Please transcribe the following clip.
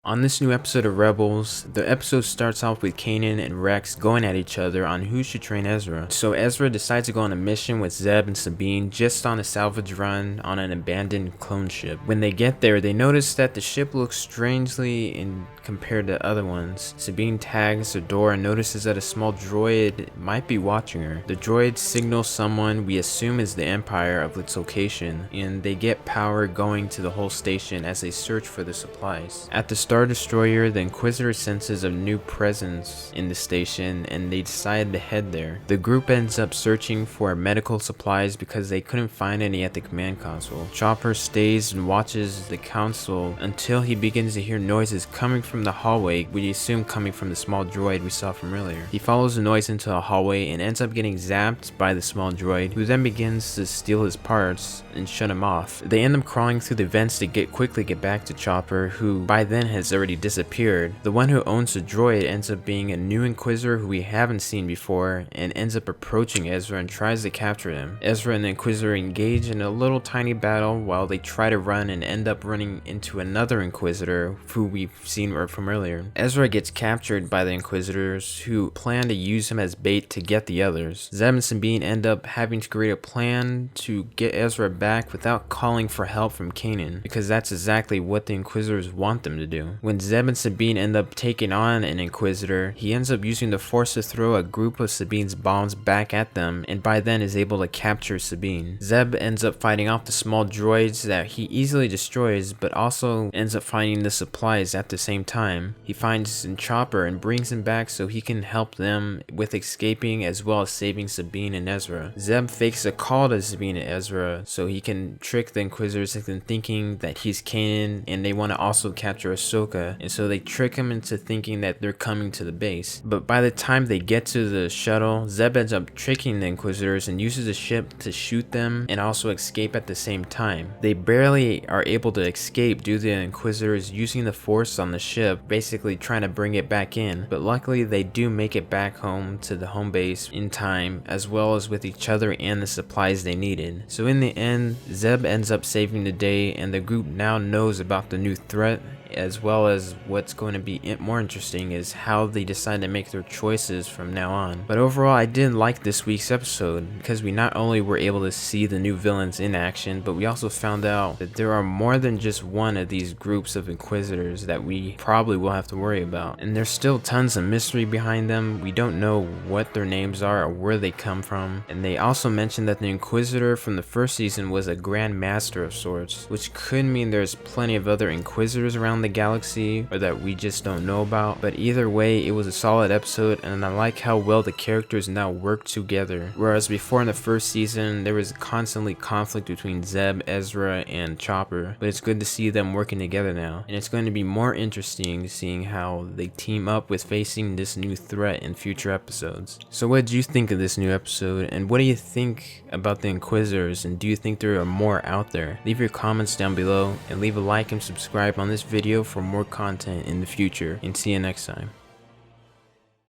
On this new episode of Rebels, the episode starts off with Kanan and Rex going at each other on who should train Ezra. So Ezra decides to go on a mission with Zeb and Sabine just on a salvage run on an abandoned clone ship. When they get there, they notice that the ship looks strangely compared to other ones. Sabine tags the door and notices that a small droid might be watching her. The droid signals someone we assume is the Empire of its location, and they get power going to the whole station as they search for the supplies. At the Star Destroyer, the Inquisitor senses a new presence in the station and they decide to head there. The group ends up searching for medical supplies because they couldn't find any at the command console. Chopper stays and watches the console until he begins to hear noises coming from the hallway, we assume coming from the small droid we saw from earlier. He follows the noise into a hallway and ends up getting zapped by the small droid, who then begins to steal his parts and shut him off. They end up crawling through the vents to quickly get back to Chopper, who by then has already disappeared. The one who owns the droid ends up being a new Inquisitor who we haven't seen before and ends up approaching Ezra and tries to capture him. Ezra and the Inquisitor engage in a little tiny battle while they try to run and end up running into another Inquisitor who we've seen from earlier. Ezra gets captured by the Inquisitors who plan to use him as bait to get the others. Zeb and Sabine end up having to create a plan to get Ezra back without calling for help from Kanan, because that's exactly what the Inquisitors want them to do. When Zeb and Sabine end up taking on an Inquisitor, he ends up using the Force to throw a group of Sabine's bombs back at them, and by then is able to capture Sabine. Zeb ends up fighting off the small droids that he easily destroys, but also ends up finding the supplies at the same time. He finds Chopper and brings him back so he can help them with escaping as well as saving Sabine and Ezra. Zeb fakes a call to Sabine and Ezra so he can trick the Inquisitors into thinking that he's Kanan and they want to also capture Ahsoka, and so they trick him into thinking that they're coming to the base. But by the time they get to the shuttle, Zeb ends up tricking the Inquisitors and uses the ship to shoot them and also escape at the same time. They barely are able to escape due to the Inquisitors using the Force on the ship, basically trying to bring it back in, but luckily they do make it back home to the home base in time, as well as with each other and the supplies they needed. So in the end, Zeb ends up saving the day and the group now knows about the new threat, as well as what's going to be more interesting is how they decide to make their choices from now on. But overall, I did like this week's episode because we not only were able to see the new villains in action, but we also found out that there are more than just one of these groups of Inquisitors that we probably will have to worry about. And there's still tons of mystery behind them. We don't know what their names are or where they come from. And they also mentioned that the Inquisitor from the first season was a Grand Master of sorts, which could mean there's plenty of other Inquisitors around the galaxy or that we just don't know about. But either way, it was a solid episode and I like how well the characters now work together, whereas before in the first season there was constantly conflict between Zeb, Ezra, and Chopper. But it's good to see them working together now, and it's going to be more interesting seeing how they team up with facing this new threat in future episodes. So what did you think of this new episode, and what do you think about the Inquisitors, and do you think there are more out there? Leave your comments down below and leave a like and subscribe on this video for more content in the future, and see you next time.